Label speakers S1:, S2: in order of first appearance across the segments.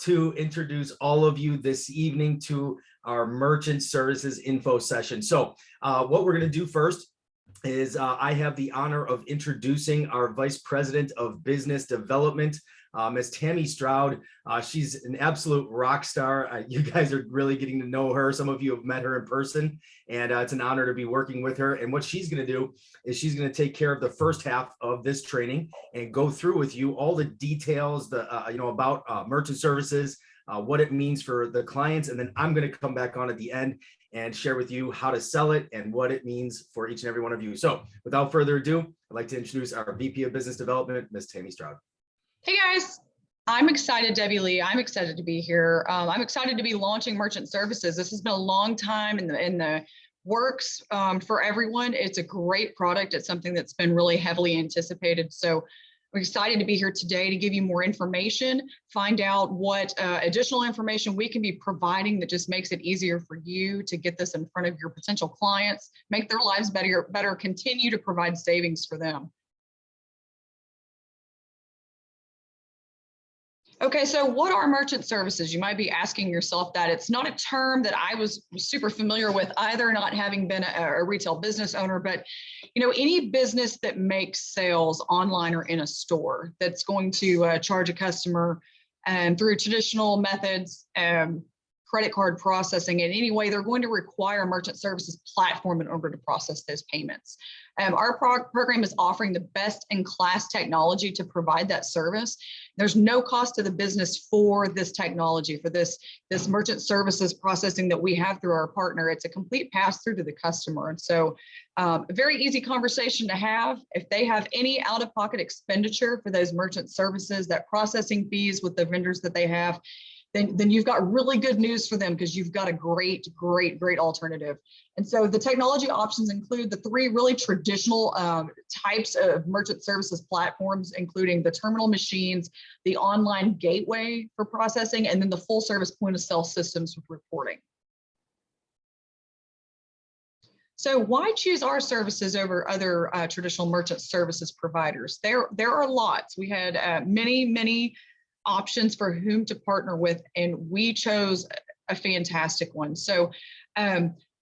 S1: to introduce all of you this evening to our merchant services info session. So what we're going to do first is I have the honor of introducing our Vice President of Business Development, Ms. Tammy Stroud. She's an absolute rock star. You guys are really getting to know her. Some of you have met her in person, and it's an honor to be working with her. And what she's going to do is she's going to take care of the first half of this training and go through with you all the details, about merchant services, what it means for the clients. And then I'm going to come back on at the end and share with you how to sell it and what it means for each and every one of you. So without further ado, I'd like to introduce our VP of Business Development, Ms. Tammy Stroud.
S2: Hey guys, I'm excited, Debbie Lee. I'm excited to be here. I'm excited to be launching merchant services. This has been a long time in the works for everyone. It's a great product. It's something that's been really heavily anticipated. So we're excited to be here today to give you more information, find out what additional information we can be providing that just makes it easier for you to get this in front of your potential clients, make their lives better, continue to provide savings for them. Okay, so what are merchant services? You might be asking yourself that. It's not a term that I was super familiar with either, not having been a retail business owner, but any business that makes sales online or in a store that's going to charge a customer through traditional methods, credit card processing, in any way, they're going to require a merchant services platform in order to process those payments. Our program is offering the best in class technology to provide that service. There's no cost to the business for this technology, for this merchant services processing that we have through our partner. It's a complete pass through to the customer. And so a very easy conversation to have. If they have any out-of-pocket expenditure for those merchant services, that processing fees with the vendors that they have, then you've got really good news for them, because you've got a great alternative. And so the technology options include the three really traditional types of merchant services platforms, including the terminal machines, the online gateway for processing, and then the full service point of sale systems with reporting. So why choose our services over other traditional merchant services providers? There are lots. We had many options for whom to partner with, and we chose a fantastic one. So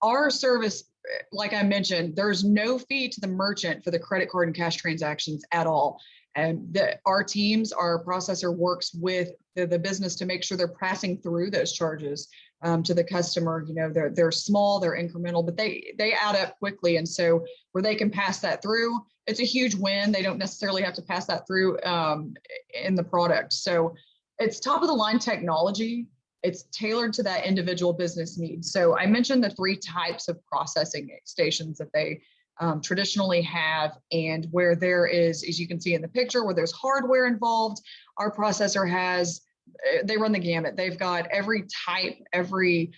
S2: our service, like I mentioned, there's no fee to the merchant for the credit card and cash transactions at all. And our teams, our processor works with the business to make sure they're passing through those charges to the customer. They're small, they're incremental, but they add up quickly. And so where they can pass that through, it's a huge win. They don't necessarily have to pass that through in the product. So it's top of the line technology. It's tailored to that individual business needs. So I mentioned the three types of processing stations that they traditionally have, and where there is, as you can see in the picture, where there's hardware involved, our processor they run the gamut. They've got every type, every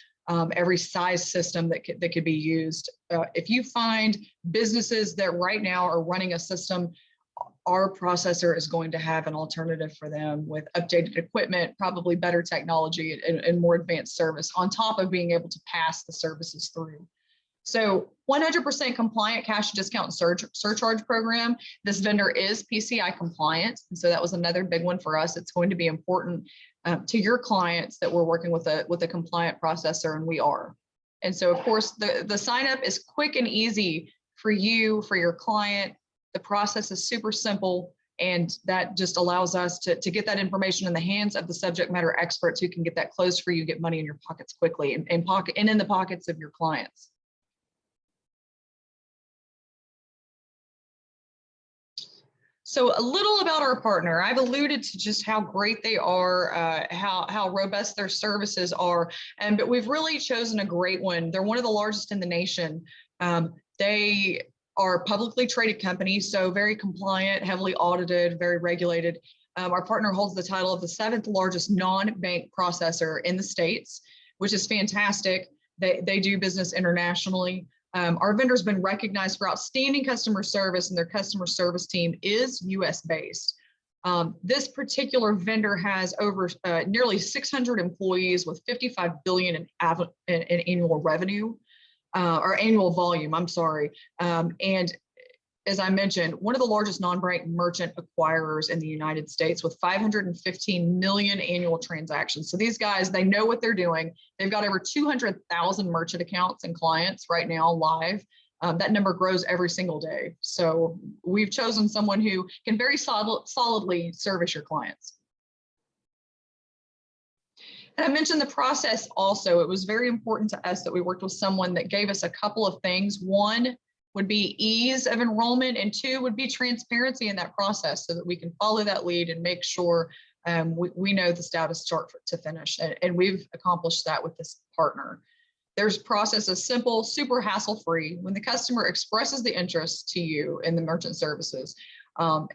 S2: size system that could be used. If you find businesses that right now are running a system, our processor is going to have an alternative for them with updated equipment, probably better technology, and more advanced service, on top of being able to pass the services through. So 100% compliant cash discount and surcharge program. This vendor is PCI compliant. And so that was another big one for us. It's going to be important to your clients that we're working with a compliant processor, and we are. And so, of course, the sign up is quick and easy for you, for your client. The process is super simple, and that just allows us to get that information in the hands of the subject matter experts who can get that closed for you, get money in your pockets quickly, and in the pockets of your clients. So a little about our partner. I've alluded to just how great they are, how robust their services are, but we've really chosen a great one. They're one of the largest in the nation. They are a publicly traded company, so very compliant, heavily audited, very regulated. Our partner holds the title of the 7th largest non-bank processor in the States, which is fantastic. They do business internationally. Our vendor's been recognized for outstanding customer service, and their customer service team is US based. This particular vendor has over nearly 600 employees with $55 billion in annual revenue, or annual volume, I'm sorry. And as I mentioned, one of the largest non-bank merchant acquirers in the United States with 515 million annual transactions. So these guys, they know what they're doing. They've got over 200,000 merchant accounts and clients right now live. That number grows every single day. So we've chosen someone who can very solidly service your clients. And I mentioned the process also. It was very important to us that we worked with someone that gave us a couple of things. One would be ease of enrollment, and two would be transparency in that process so that we can follow that lead and make sure we know the status start to finish. And we've accomplished that with this partner. Their process is simple, super hassle-free. When the customer expresses the interest to you in the merchant services,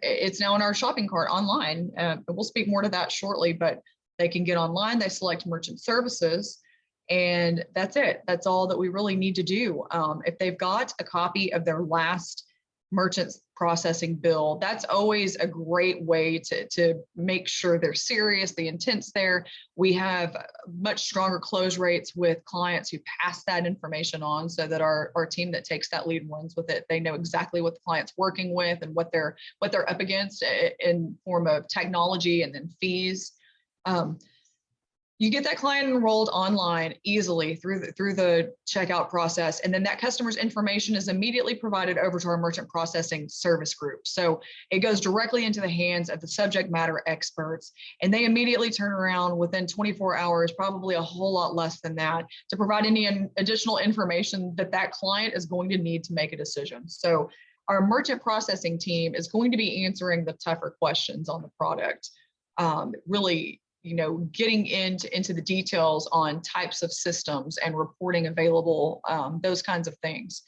S2: it's now in our shopping cart online. We'll speak more to that shortly, but they can get online, they select merchant services, and that's it. That's all that we really need to do. If they've got a copy of their last merchant processing bill, that's always a great way to make sure they're serious, the intent's there. We have much stronger close rates with clients who pass that information on, so that our team that takes that lead runs with it. They know exactly what the client's working with and what they're up against in form of technology and then fees. You get that client enrolled online easily through the checkout process, and then that customer's information is immediately provided over to our merchant processing service group. So it goes directly into the hands of the subject matter experts, and they immediately turn around within 24 hours, probably a whole lot less than that, to provide any additional information that client is going to need to make a decision. So our merchant processing team is going to be answering the tougher questions on the product, really, getting into the details on types of systems and reporting available, those kinds of things.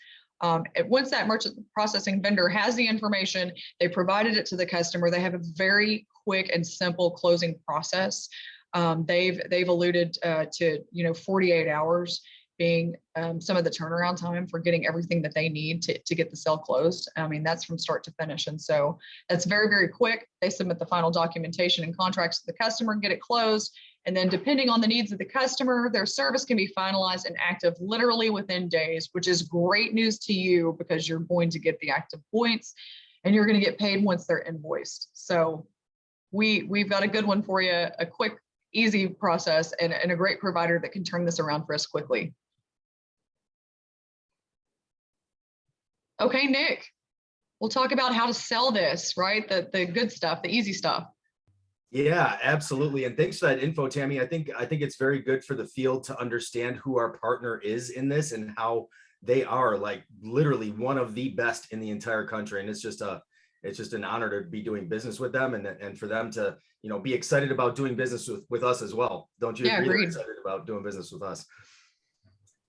S2: Once that merchant processing vendor has the information, they provided it to the customer, they have a very quick and simple closing process. They've alluded to 48 hours being some of the turnaround time for getting everything that they need to get the sale closed. I mean, that's from start to finish. And so that's very, very quick. They submit the final documentation and contracts to the customer, get it closed. And then depending on the needs of the customer, their service can be finalized and active literally within days, which is great news to you because you're going to get the active points and you're going to get paid once they're invoiced. So we've got a good one for you, a quick, easy process and a great provider that can turn this around for us quickly. Okay, Nick, we'll talk about how to sell this, right? The good stuff, the easy stuff.
S1: Yeah, absolutely. And thanks for that info, Tammy. I think it's very good for the field to understand who our partner is in this and how they are like literally one of the best in the entire country. And it's just an honor to be doing business with them and for them to, be excited about doing business with us as well. Don't you agree? They're excited about doing business with us.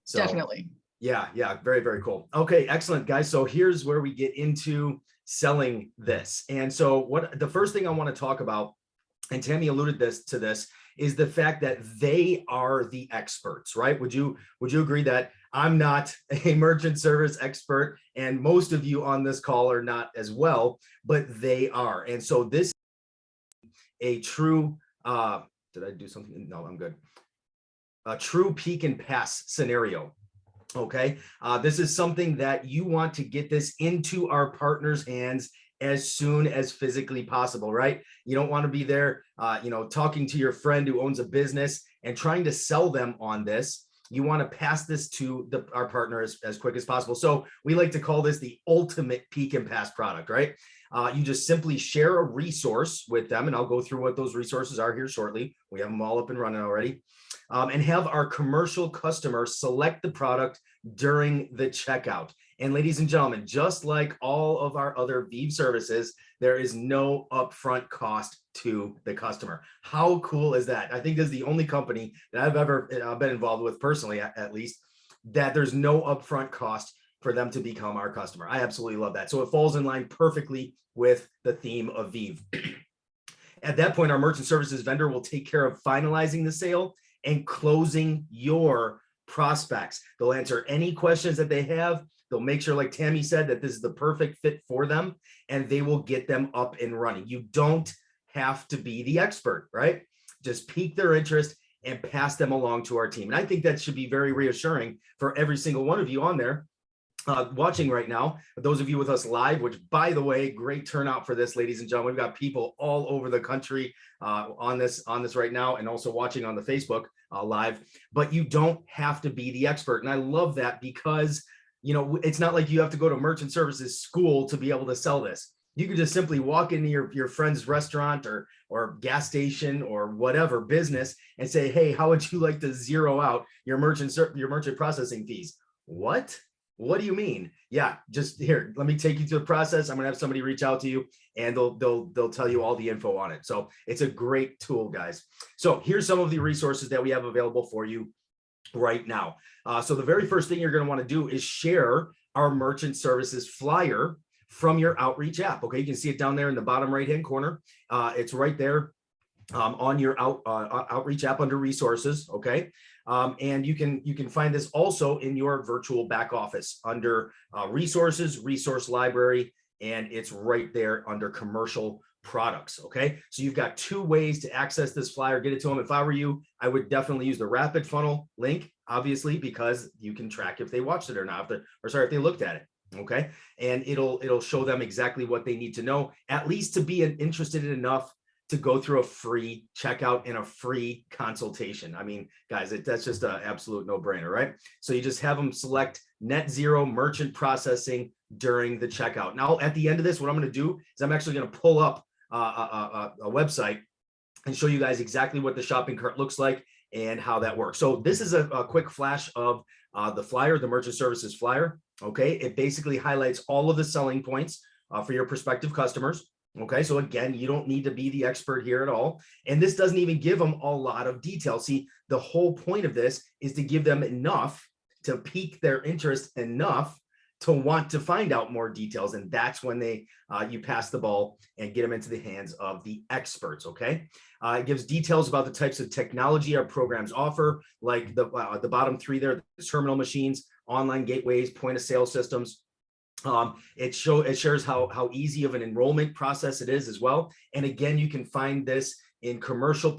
S1: So,
S2: definitely.
S1: Yeah, very, very cool. Okay, excellent, guys. So here's where we get into selling this. And so the first thing I want to talk about, and Tammy alluded to this, is the fact that they are the experts, right? Would you agree that I'm not a merchant service expert and most of you on this call are not as well, but they are. And so this is a true, did I do something? No, I'm good. A true peak and pass scenario. Okay, this is something that you want to get this into our partners' hands as soon as physically possible, right? You don't want to be there, talking to your friend who owns a business and trying to sell them on this. You want to pass this to our partners as quick as possible. So we like to call this the ultimate peak and pass product, right? You just simply share a resource with them, and I'll go through what those resources are here shortly. We have them all up and running already. And have our commercial customer select the product during the checkout. And ladies and gentlemen, just like all of our other ViV services, there is no upfront cost to the customer. How cool is that? I think this is the only company that I've ever been involved with personally, at least, that there's no upfront cost for them to become our customer. I absolutely love that. So it falls in line perfectly with the theme of ViV. At that point, our merchant services vendor will take care of finalizing the sale and closing your prospects. They'll answer any questions that they have. They'll make sure, like Tammy said, that this is the perfect fit for them, and they will get them up and running. You don't have to be the expert, right? Just pique their interest and pass them along to our team. And I think that should be very reassuring for every single one of you on there, watching right now, those of you with us live, which by the way, great turnout for this, ladies and gentlemen. We've got people all over the country on this right now, and also watching on the Facebook live. But you don't have to be the expert, and I love that, because it's not like you have to go to merchant services school to be able to sell this. You could just simply walk into your friend's restaurant or gas station or whatever business and say, hey, how would you like to zero out your merchant processing fees? What do you mean? Yeah, just here, let me take you through the process. I'm gonna have somebody reach out to you, and they'll tell you all the info on it. So it's a great tool, guys. So here's some of the resources that we have available for you right now. So the very first thing you're gonna wanna do is share our merchant services flyer from your outreach app. Okay, you can see it down there in the bottom right-hand corner. It's right there on your outreach app under resources. Okay, and you can find this also in your virtual back office under resources, resource library, and it's right there under commercial products. Okay, so you've got two ways to access this flyer, get it to them. If I were you, I would definitely use the Rapid Funnel link, obviously, because you can track if they watched it or not, if they looked at it. Okay, and it'll show them exactly what they need to know, at least to be interested enough to go through a free checkout and a free consultation. I mean, guys, that's just an absolute no-brainer, right? So you just have them select Net Zero merchant processing during the checkout. Now, at the end of this, what I'm going to do is I'm actually going to pull up a website and show you guys exactly what the shopping cart looks like and how that works. So this is a quick flash of the flyer, the merchant services flyer. Okay, it basically highlights all of the selling points for your prospective customers. Okay, so again, you don't need to be the expert here at all. And this doesn't even give them a lot of detail. See, the whole point of this is to give them enough to pique their interest enough to want to find out more details. And that's when you pass the ball and get them into the hands of the experts. Okay, it gives details about the types of technology our programs offer, like the bottom three there, the terminal machines, online gateways, point of sale systems. It shares how easy of an enrollment process it is as well. And again, you can find this in commercial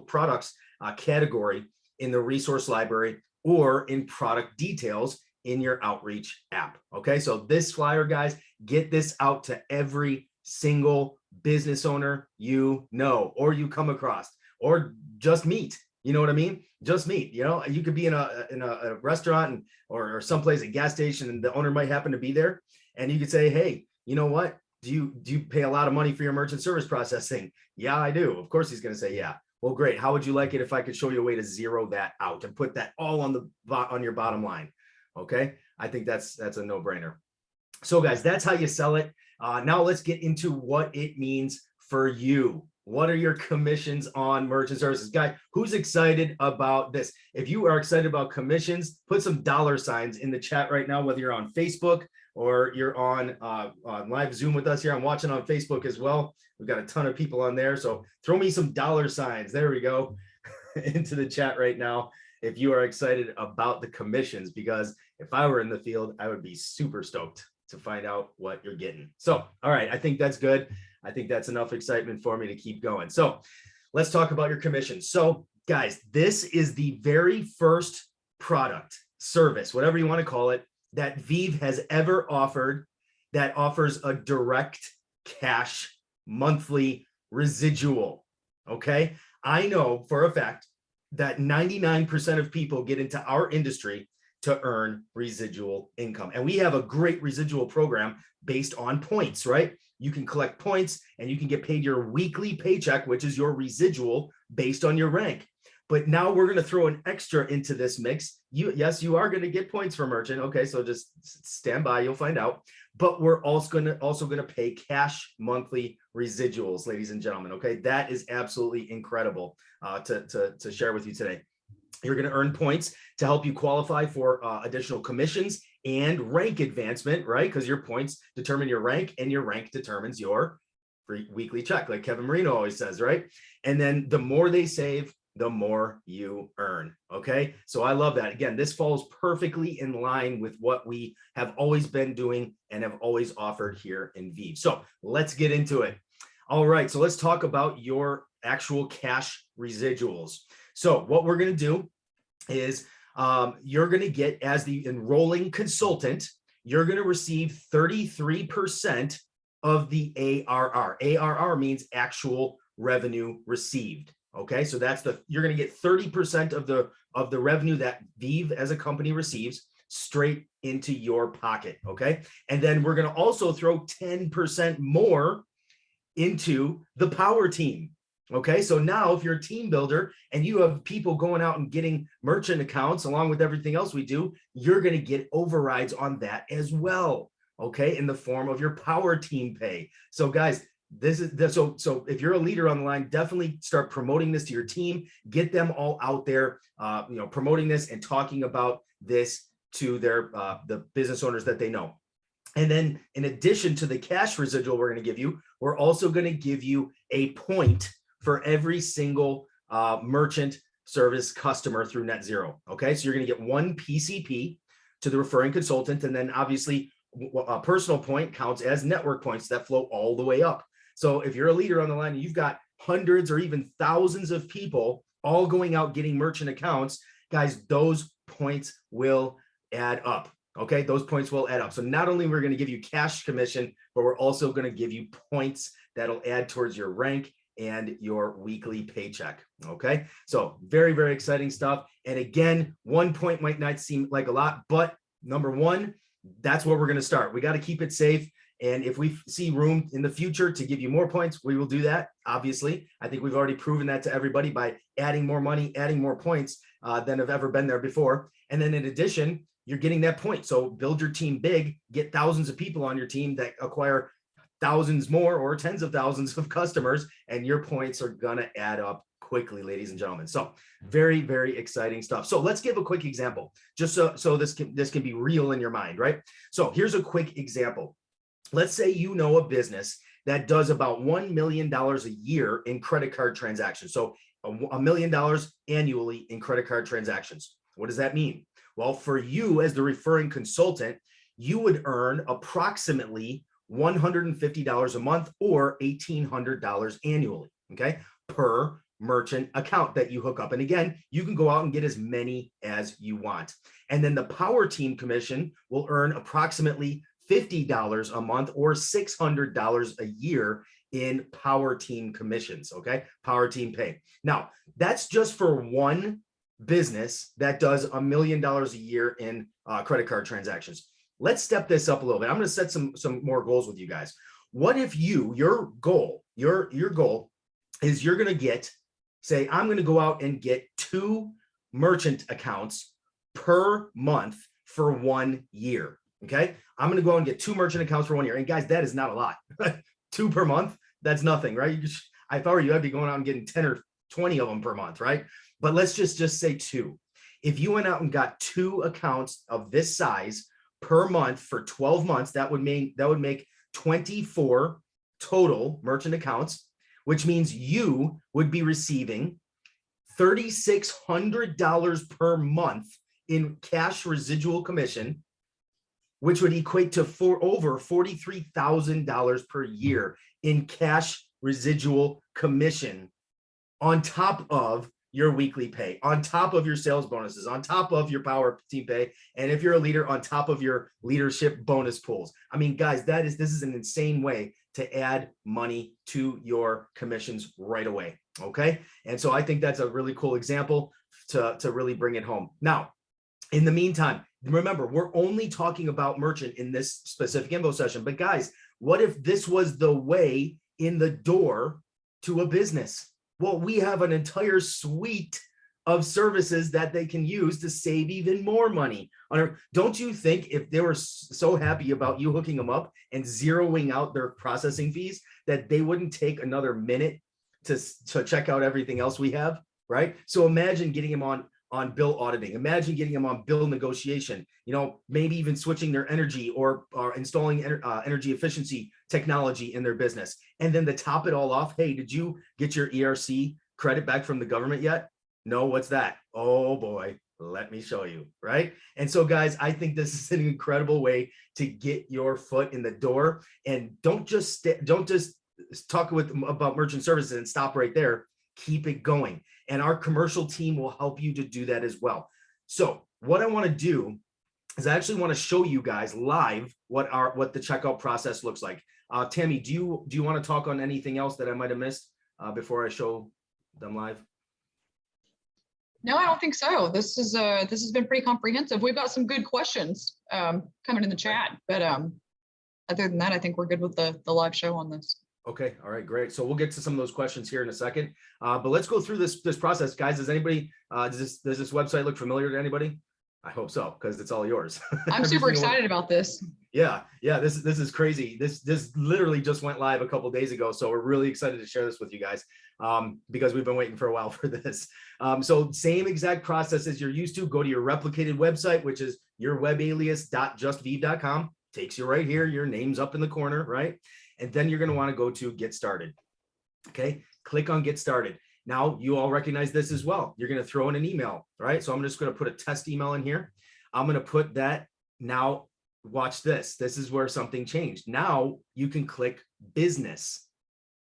S1: products category in the resource library, or in product details in your outreach app. Okay, so this flyer, guys, get this out to every single business owner you know, or you come across, or just meet. You know what I mean? Just meet. You could be in a restaurant or someplace, a gas station, and the owner might happen to be there, and you could say, hey, you know what? Do you pay a lot of money for your merchant service processing? Yeah, I do. Of course he's going to say, yeah. Well, great. How would you like it if I could show you a way to zero that out and put that all on your bottom line? Okay, I think that's a no-brainer. So guys, that's how you sell it. Now let's get into what it means for you. What are your commissions on merchant services? Guy, who's excited about this? If you are excited about commissions, put some dollar signs in the chat right now, whether you're on Facebook or you're on live Zoom with us here. I'm watching on Facebook as well. We've got a ton of people on there. So throw me some dollar signs. There we go. Into the chat right now if you are excited about the commissions, because if I were in the field, I would be super stoked to find out what you're getting. So, all right, I think that's good. I think that's enough excitement for me to keep going. So let's talk about your commissions. So guys, this is the very first product, service, whatever you want to call it, that Veeve has ever offered that offers a direct cash monthly residual. Okay, I know for a fact that 99% of people get into our industry to earn residual income. And we have a great residual program based on points, right? You can collect points and you can get paid your weekly paycheck, which is your residual based on your rank. But now we're going to throw an extra into this mix. Yes, you are going to get points for merchant. Okay, so just stand by, you'll find out. But we're also going to pay cash monthly residuals, ladies and gentlemen. Okay, that is absolutely incredible to share with you today. You're going to earn points to help you qualify for additional commissions and rank advancement, right? Because your points determine your rank, and your rank determines your weekly check, like Kevin Marino always says, right? And then the more they save, the more you earn. Okay, so I love that. Again, this falls perfectly in line with what we have always been doing and have always offered here in Veeve. So let's get into it. All right, so let's talk about your actual cash residuals. So what we're going to do is you're going to get, as the enrolling consultant, you're going to receive 33% of the ARR. ARR means actual revenue received. Okay, so that's you're going to get 30% of the revenue that Veeve as a company receives straight into your pocket. Okay, and then we're going to also throw 10% more into the power team. Okay, so now if you're a team builder and you have people going out and getting merchant accounts along with everything else we do, you're going to get overrides on that as well. Okay, in the form of your power team pay. So guys, so if you're a leader on the line, definitely start promoting this to your team. Get them all out there, promoting this and talking about this to their the business owners that they know. And then in addition to the cash residual we're going to give you, we're also going to give you a point for every single merchant service customer through Net Zero. Okay, so you're going to get one PCP to the referring consultant, and then obviously a personal point counts as network points that flow all the way up. So if you're a leader on the line and you've got hundreds or even thousands of people all going out getting merchant accounts, guys, those points will add up. Okay, those points will add up. So not only we're going to give you cash commission, but we're also going to give you points that'll add towards your rank and your weekly paycheck. Okay, so very, very exciting stuff. And again, 1 point might not seem like a lot, but number one, that's where we're going to start. We got to keep it safe. And if we see room in the future to give you more points, we will do that. Obviously, I think we've already proven that to everybody by adding more money, adding more points than have ever been there before. And then in addition, you're getting that point. So build your team big, get thousands of people on your team that acquire thousands more or tens of thousands of customers, and your points are gonna add up quickly, ladies and gentlemen. So very, very exciting stuff. So let's give a quick example, just so this can be real in your mind, right? So here's a quick example. Let's say you know a business that does about $1 million a year in credit card transactions. So $1 million annually in credit card transactions. What does that mean? Well, for you as the referring consultant, you would earn approximately $150 a month or $1,800 annually, okay, per merchant account that you hook up. And again, you can go out and get as many as you want. And then the power team commission will earn approximately $50 a month or $600 a year in power team commissions, okay, power team pay. Now, that's just for one business that does $1 million a year in credit card transactions. Let's step this up a little bit. I'm going to set some more goals with you guys. What if your goal is you're going to get, say, I'm going to go out and get 2 merchant accounts per month for 1 year. Okay, I'm going to go out and get 2 merchant accounts for 1 year. And guys, that is not a lot. 2 per month, that's nothing, right? If I were you, I'd be going out and getting 10 or 20 of them per month, right? But let's just say 2. If you went out and got 2 accounts of this size per month for 12 months, that would make 24 total merchant accounts, which means you would be receiving $3,600 per month in cash residual commission, which would equate to over $43,000 per year in cash residual commission on top of your weekly pay, on top of your sales bonuses, on top of your power team pay, and if you're a leader, on top of your leadership bonus pools. I mean, guys, this is an insane way to add money to your commissions right away, okay? And so I think that's a really cool example to really bring it home. Now, in the meantime, remember, we're only talking about merchant in this specific info session, but guys, what if this was the way in the door to a business? Well, we have an entire suite of services that they can use to save even more money. Don't you think if they were so happy about you hooking them up and zeroing out their processing fees, that they wouldn't take another minute to check out everything else we have, right? So imagine getting them on bill auditing. Imagine getting them on bill negotiation, maybe even switching their energy or installing energy efficiency technology in their business. And then to top it all off, hey, did you get your ERC credit back from the government yet? No, what's that? Oh boy, let me show you, right? And so guys, I think this is an incredible way to get your foot in the door. And don't just talk about merchant services and stop right there. Keep it going. And our commercial team will help you to do that as well. So what I want to do is I actually want to show you guys live what the checkout process looks like. Tammy, do you want to talk on anything else that I might have missed before I show them live?
S2: No, I don't think so. This has been pretty comprehensive. We've got some good questions coming in the chat, but other than that, I think we're good with the live show on this.
S1: Okay, all right, great. So we'll get to some of those questions here in a second. But let's go through this process, guys. Does anybody does this website look familiar to anybody? I hope so, because it's all yours.
S2: I'm super excited about this.
S1: Yeah, this is crazy. This literally just went live a couple of days ago, so we're really excited to share this with you guys because we've been waiting for a while for this. So same exact process as you're used to. Go to your replicated website, which is yourwebalias.justvive.com. Takes you right here. Your name's up in the corner, right? And then you're going to want to go to Get Started. Okay, click on Get Started. Now you all recognize this as well. You're going to throw in an email, right? So I'm just going to put a test email in here. I'm going to put that. Now watch this. This is where something changed. Now you can click business.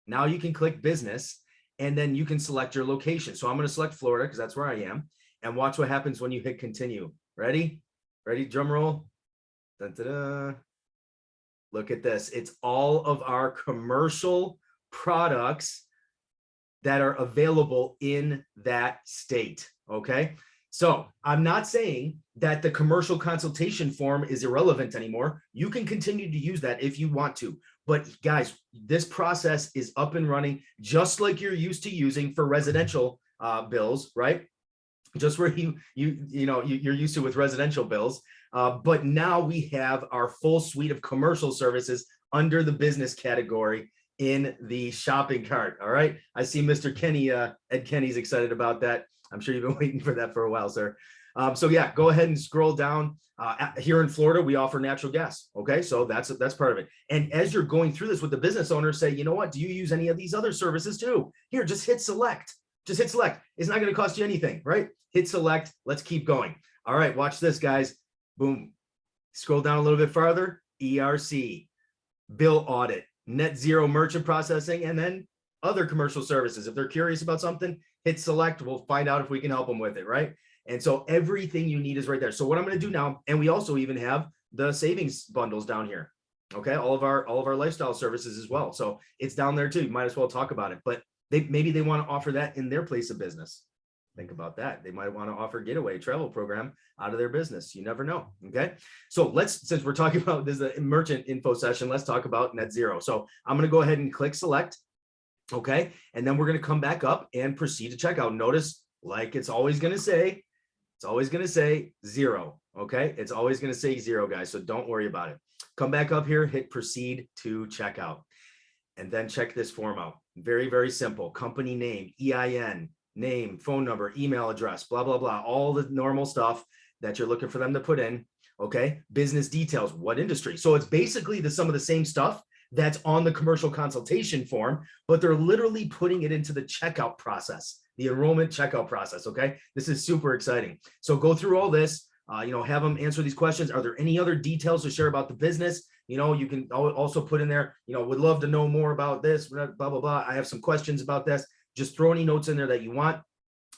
S1: Now you can click business and then you can select your location. So I'm going to select Florida because that's where I am. And watch what happens when you hit continue. Ready? Ready? Drum roll. Dun, dun, dun. Look at this. It's all of our commercial products that are available in that state. Okay. So I'm not saying that the commercial consultation form is irrelevant anymore. You can continue to use that if you want to. But guys, this process is up and running just like you're used to using for residential bills, right? Just where you're used to with residential bills. But now we have our full suite of commercial services under the business category in the shopping cart. All right. I see Mr. Kenny, Ed Kenny's excited about that. I'm sure you've been waiting for that for a while, sir. So yeah, go ahead and scroll down. Here in Florida, we offer natural gas. Okay, so that's part of it. And as you're going through this with the business owner, say, you know what, do you use any of these other services too? Here, just hit select. Just hit select. It's not going to cost you anything, right? Hit select. Let's keep going. All right, watch this, guys. Boom. Scroll down a little bit farther. ERC, bill audit, net zero merchant processing, and then other commercial services. If they're curious about something, hit select. We'll find out if we can help them with it, right? And so everything you need is right there. So what I'm going to do now, and we also even have the savings bundles down here. Okay, all of our lifestyle services as well. So it's down there too. You might as well talk about it. But maybe they want to offer that in their place of business. Think about that. They might want to offer getaway travel program out of their business. You never know. Okay. So since we're talking about this is a merchant info session, let's talk about net zero. So I'm going to go ahead and click select. Okay. And then we're going to come back up and proceed to checkout. Notice, like it's always going to say zero. Okay. It's always going to say zero, guys. So don't worry about it. Come back up here, hit proceed to checkout, and then check this form out. Very, very simple. Company name, EIN, name, phone number, email address, blah, blah, blah. All the normal stuff that you're looking for them to put in. Okay. Business details, what industry. So it's basically some of the same stuff that's on the commercial consultation form, but they're literally putting it into the checkout process, the enrollment checkout process. Okay. This is super exciting. So go through all this, have them answer these questions. Are there any other details to share about the business? You can also put in there, would love to know more about this, blah, blah, blah. I have some questions about this. Just throw any notes in there that you want.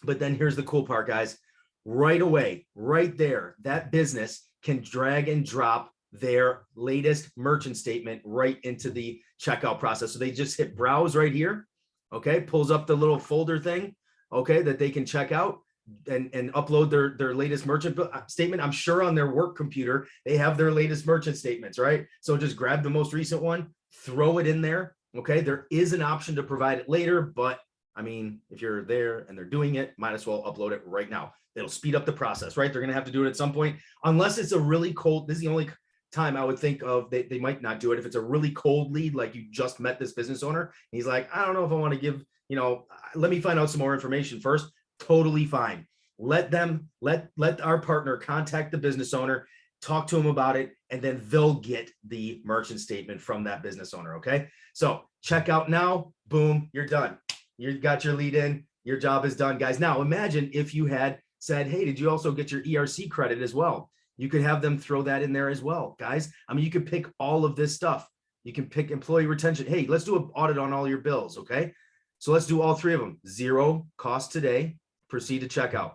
S1: But then here's the cool part, guys. Right away, right there, that business can drag and drop their latest merchant statement right into the checkout process. So they just hit browse right here. Okay, pulls up the little folder thing, okay, that they can check out and upload their latest merchant statement. I'm sure on their work computer, they have their latest merchant statements, right? So just grab the most recent one, throw it in there. Okay, there is an option to provide it later, but I mean, if you're there and they're doing it, might as well upload it right now. It'll speed up the process, right? They're going to have to do it at some point, unless it's a really cold. This is the only time I would think of they might not do it. If it's a really cold lead, like you just met this business owner, and he's like, I don't know if I want to give, let me find out some more information first. Totally fine. Let our partner contact the business owner, talk to him about it, and then they'll get the merchant statement from that business owner. Okay. So check out now, boom, you're done. You got your lead in, your job is done, guys. Now imagine if you had said, hey, did you also get your ERC credit as well? You could have them throw that in there as well, guys. I mean, you could pick all of this stuff. You can pick employee retention. Hey, let's do an audit on all your bills, okay? So let's do all three of them. Zero cost today, proceed to checkout.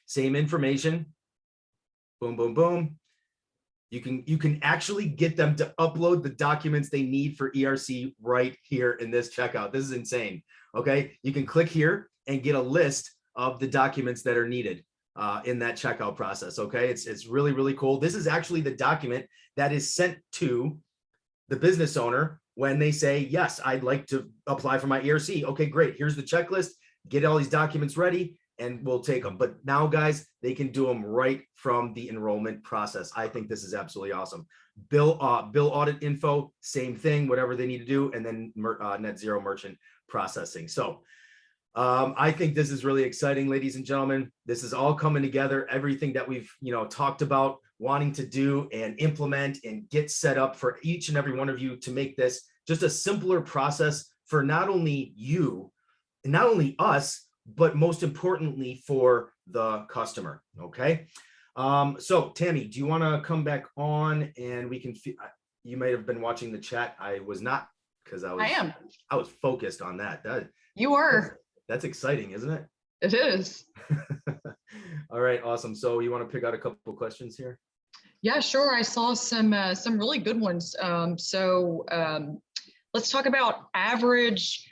S1: Same information. Boom, boom, boom. You can actually get them to upload the documents they need for ERC right here in this checkout. This is insane. Okay, you can click here and get a list of the documents that are needed in that checkout process. Okay, it's really, really cool. This is actually the document that is sent to the business owner when they say, yes, I'd like to apply for my ERC. Okay, great. Here's the checklist. Get all these documents ready and we'll take them. But now, guys, they can do them right from the enrollment process. I think this is absolutely awesome. Bill audit info, same thing, whatever they need to do, and then net zero merchant processing. So I think this is really exciting, ladies and gentlemen. This is all coming together. Everything that we've talked about wanting to do and implement and get set up for each and every one of you to make this just a simpler process for not only you and not only us, but most importantly for the customer. Okay. So Tammy, do you want to come back on and we can, you might have been watching the chat. I was not, because I was focused on that.
S2: You were.
S1: That's exciting, isn't it?
S2: It is.
S1: All right, awesome. So you want to pick out a couple of questions here?
S2: Yeah, sure. I saw some really good ones. Let's talk about average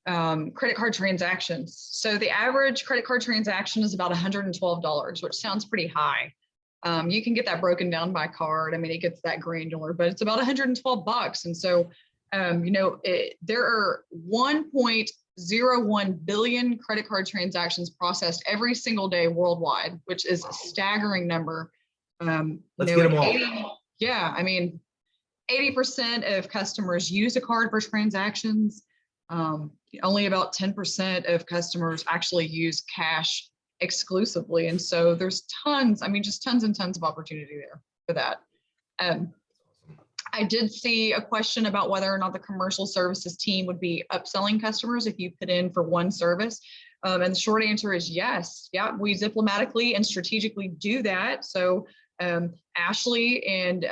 S2: credit card transactions. So the average credit card transaction is about $112, which sounds pretty high. You can get that broken down by card. I mean, it gets that granular, but it's about $112. And so, there are 1.01 billion credit card transactions processed every single day worldwide, which is a staggering number.
S1: Let's get them all.
S2: Yeah, I mean, 80% of customers use a card for transactions. Only about 10% of customers actually use cash exclusively. And so there's tons, I mean, just tons and tons of opportunity there for that. I did see a question about whether or not the commercial services team would be upselling customers if you put in for one service. And the short answer is yes. Yeah, we diplomatically and strategically do that. So Ashley and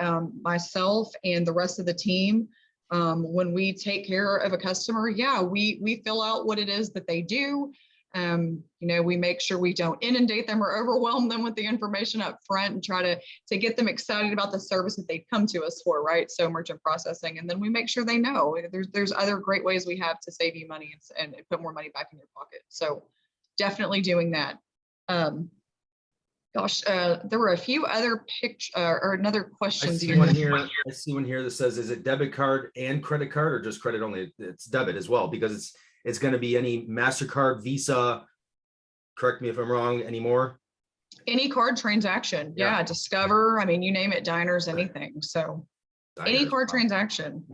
S2: myself and the rest of the team, when we take care of a customer, yeah, we fill out what it is that they do. We make sure we don't inundate them or overwhelm them with the information up front and try to get them excited about the service that they've come to us for, right? So merchant processing, and then we make sure they know there's other great ways we have to save you money and put more money back in your pocket. So definitely doing that. There were a few other or another questions.
S1: I see one here that says, is it debit card and credit card or just credit only? It's debit as well, because it's going to be any MasterCard, Visa, correct me if I'm wrong, anymore.
S2: Any card transaction. Yeah. Discover, I mean, you name it, diners, anything. So any card transaction.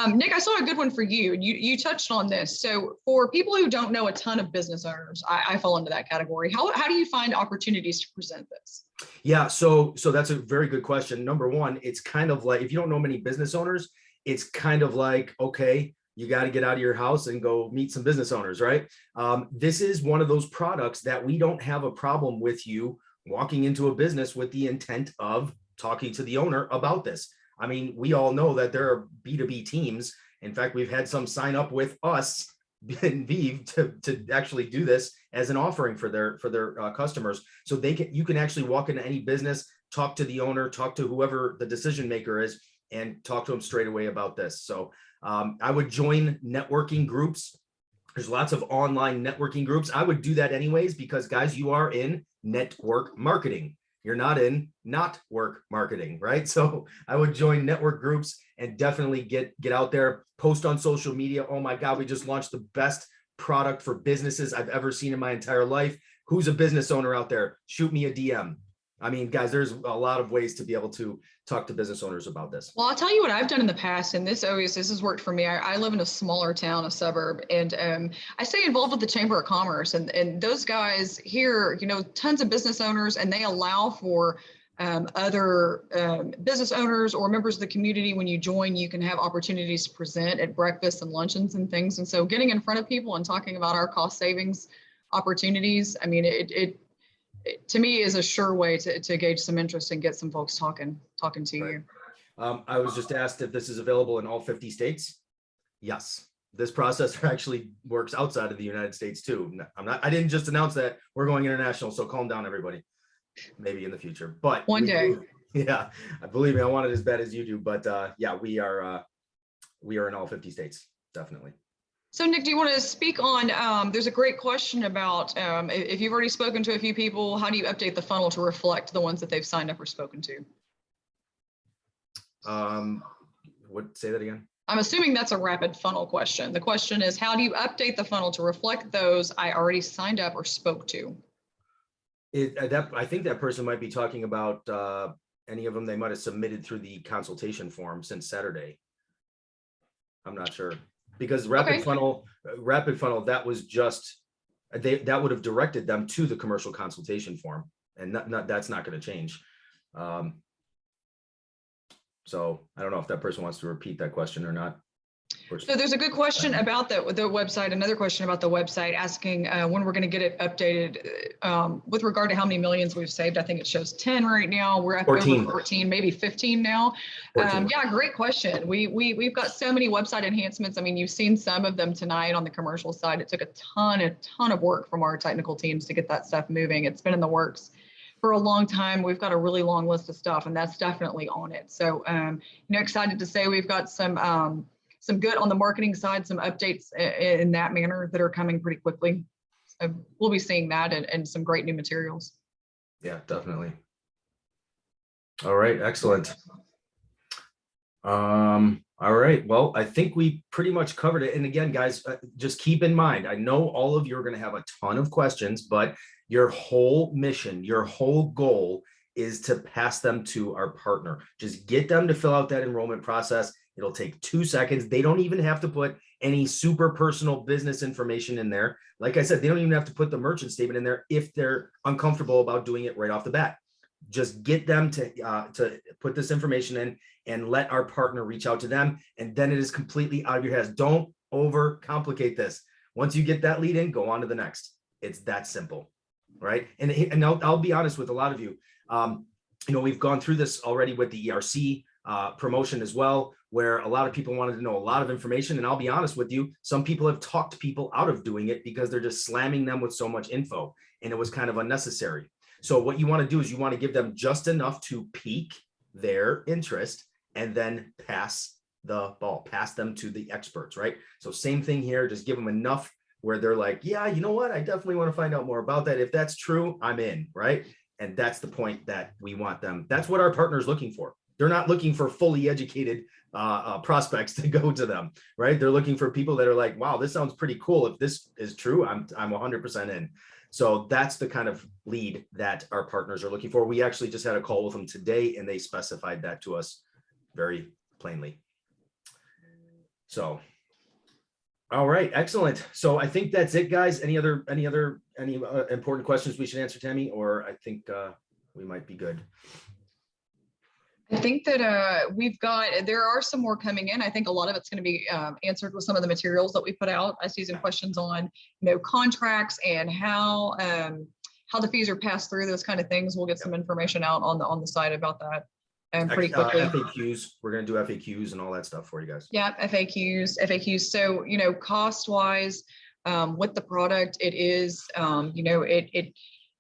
S2: Nick, I saw a good one for you. You touched on this. So for people who don't know a ton of business owners, I fall into that category. How do you find opportunities to present this? Yeah,
S1: so that's a very good question. Number one, it's kind of like, if you don't know many business owners, it's kind of like, okay, you got to get out of your house and go meet some business owners, right? This is one of those products that we don't have a problem with you walking into a business with the intent of talking to the owner about this. I mean, we all know that there are B2B teams. In fact, we've had some sign up with us in Vive to actually do this as an offering for their customers. So you can actually walk into any business, talk to the owner, talk to whoever the decision maker is, and talk to them straight away about this. So I would join networking groups. There's lots of online networking groups. I would do that anyways, because guys, you are in network marketing. You're not in not work marketing, right? So I would join network groups and definitely get out there, post on social media. Oh my God, we just launched the best product for businesses I've ever seen in my entire life. Who's a business owner out there? Shoot me a DM. I mean, guys, there's a lot of ways to be able to talk to business owners about this.
S2: Well, I'll tell you what I've done in the past, and this has worked for me. I live in a smaller town, a suburb, and I stay involved with the Chamber of Commerce, and those guys here, tons of business owners, and they allow for other business owners or members of the community. When you join, you can have opportunities to present at breakfast and luncheons and things. And so getting in front of people and talking about our cost savings opportunities, I mean, it to me is a sure way to gauge some interest and get some folks talking to you.
S1: I was just asked if this is available in all 50 states. Yes. this process actually works outside of the United States too. I didn't just announce that we're going international, so calm down, everybody. Maybe in the future, but
S2: One day.
S1: Yeah, believe me, I want it as bad as you do, but yeah, we are in all 50 states, definitely.
S2: So Nick, do you want to speak on, there's a great question about if you've already spoken to a few people, how do you update the funnel to reflect the ones that they've signed up or spoken to?
S1: Say that again?
S2: I'm assuming that's a rapid funnel question. The question is, how do you update the funnel to reflect those I already signed up or spoke to?
S1: I think that person might be talking about any of them they might have submitted through the consultation form since Saturday. I'm not sure, because rapid funnel, that was just, that would have directed them to the commercial consultation form, and that's not going to change. So I don't know if that person wants to repeat that question or not.
S2: So there's a good question about the website. Another question about the website asking when we're going to get it updated with regard to how many millions we've saved. I think it shows 10 right now. We're up
S1: 14.
S2: over 14, maybe 15 now.
S1: 14.
S2: Yeah, great question. We've got so many website enhancements. I mean, you've seen some of them tonight on the commercial side. It took a ton of work from our technical teams to get that stuff moving. It's been in the works for a long time. We've got a really long list of stuff, and that's definitely on it. So, excited to say we've got some good on the marketing side, some updates in that manner that are coming pretty quickly. So we'll be seeing that and some great new materials.
S1: Yeah, definitely. All right, excellent. All right, well, I think we pretty much covered it. And again, guys, just keep in mind, I know all of you are going to have a ton of questions, but your whole mission, your whole goal is to pass them to our partner. Just get them to fill out that enrollment process. It'll take 2 seconds. They don't even have to put any super personal business information in there. Like I said, they don't even have to put the merchant statement in there if they're uncomfortable about doing it right off the bat. Just get them to put this information in and let our partner reach out to them. And then it is completely out of your hands. Don't overcomplicate this. Once you get that lead in, go on to the next. It's that simple, right? And I'll be honest with a lot of you. We've gone through this already with the ERC promotion as well, where a lot of people wanted to know a lot of information. And I'll be honest with you, some people have talked people out of doing it because they're just slamming them with so much info, and it was kind of unnecessary. So what you want to do is you want to give them just enough to pique their interest and then pass the ball, pass them to the experts, right? So same thing here, just give them enough where they're like, yeah, you know what? I definitely want to find out more about that. If that's true, I'm in, right? And that's the point that we want them. That's what our partner is looking for. They're not looking for fully educated prospects to go to them, right? They're looking for people that are like, wow, this sounds pretty cool. If this is true, I'm 100% in. So that's the kind of lead that our partners are looking for. We actually just had a call with them today, and they specified that to us very plainly. So, all right, excellent. So I think that's it, guys. Any important questions we should answer, Tammy? Or I think we might be good.
S2: I think that there are some more coming in. I think a lot of it's going to be answered with some of the materials that we put out. I see some questions on, contracts and how the fees are passed through, those kind of things. We'll get some information out on the site about that pretty quickly.
S1: FAQs, we're going to do FAQs and all that stuff for you guys.
S2: Yeah, FAQs. So, cost wise, with the product, it is,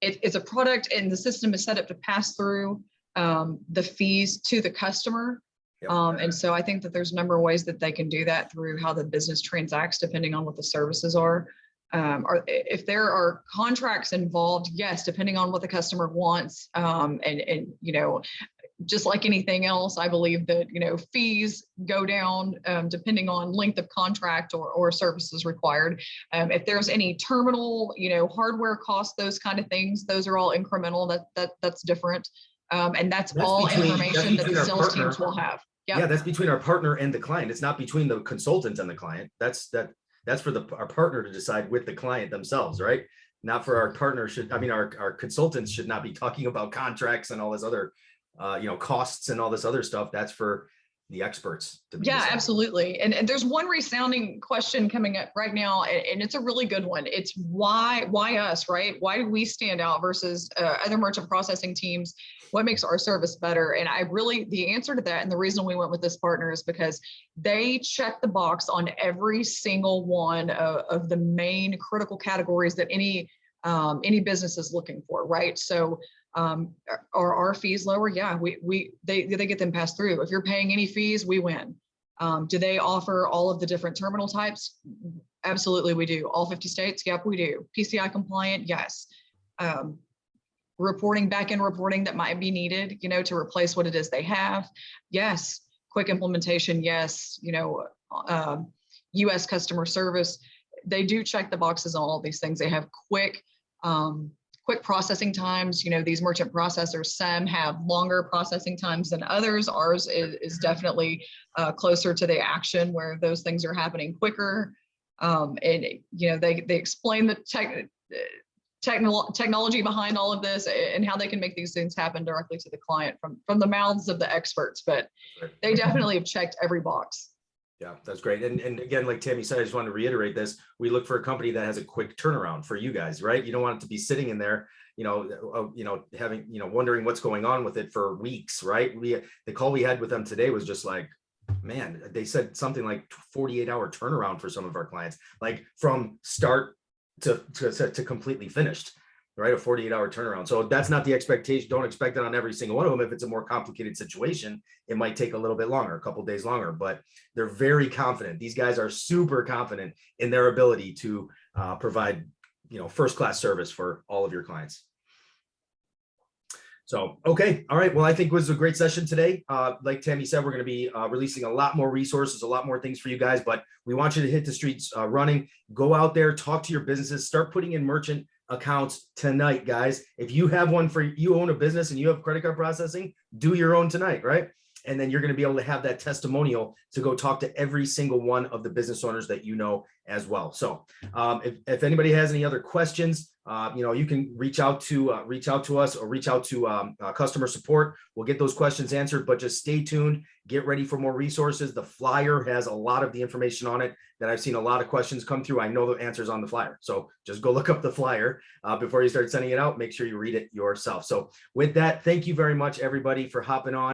S2: it's a product, and the system is set up to pass through the fees to the customer.
S1: Yep.
S2: And so I think that there's a number of ways that they can do that through how the business transacts, depending on what the services are. Or if there are contracts involved, yes, depending on what the customer wants. And just like anything else, I believe that, fees go down depending on length of contract or services required. If there's any terminal, hardware costs, those kind of things, those are all incremental. That's different. And that's all information that the sales teams will have. Yep.
S1: Yeah, that's between our partner and the client. It's not between the consultant and the client. That's for our partner to decide with the client themselves, right? Not for our partner. Our consultants should not be talking about contracts and all this other, costs and all this other stuff. That's for the experts to be
S2: Yeah,
S1: decided.
S2: absolutely. And there's one resounding question coming up right now, and it's a really good one. It's why us, right? Why do we stand out versus other merchant processing teams? What makes our service better? And the answer to that, and the reason we went with this partner is because they check the box on every single one of the main critical categories that any business is looking for, right? So are our fees lower? Yeah, they get them passed through. If you're paying any fees, we win. Do they offer all of the different terminal types? Absolutely, we do. All 50 states? Yep, we do. PCI compliant? Yes. Back-end reporting that might be needed, to replace what it is they have? Yes. Quick implementation? Yes. US customer service? They do check the boxes on all these things. They have quick processing times. These merchant processors, some have longer processing times than others. Ours is definitely closer to the action where those things are happening quicker. And they explain the technology behind all of this and how they can make these things happen directly to the client from the mouths of the experts. But they definitely have checked every box.
S1: Yeah, that's great. And again, like Tammy said, I just wanted to reiterate this. We look for a company that has a quick turnaround for you guys, right? You don't want it to be sitting in there, having, wondering what's going on with it for weeks, right? The call we had with them today was just like, man, they said something like 48-hour turnaround for some of our clients, like from start to completely finished, right? A 48-hour turnaround. So that's not the expectation. Don't expect that on every single one of them. If it's a more complicated situation, it might take a little bit longer, a couple of days longer, but they're very confident. These guys are super confident in their ability to provide, first-class service for all of your clients. So, okay. All right. Well, I think it was a great session today. Like Tammy said, we're going to be releasing a lot more resources, a lot more things for you guys, but we want you to hit the streets running. Go out there, talk to your businesses, start putting in merchant accounts tonight, guys. If you have one you own a business and you have credit card processing, do your own tonight, right? And then you're going to be able to have that testimonial to go talk to every single one of the business owners that you know as well. So if anybody has any other questions, you can reach out to us or reach out to customer support. We'll get those questions answered, but just stay tuned. Get ready for more resources. The flyer has a lot of the information on it that I've seen a lot of questions come through. I know the answers on the flyer. So just go look up the flyer before you start sending it out. Make sure you read it yourself. So with that, thank you very much, everybody, for hopping on.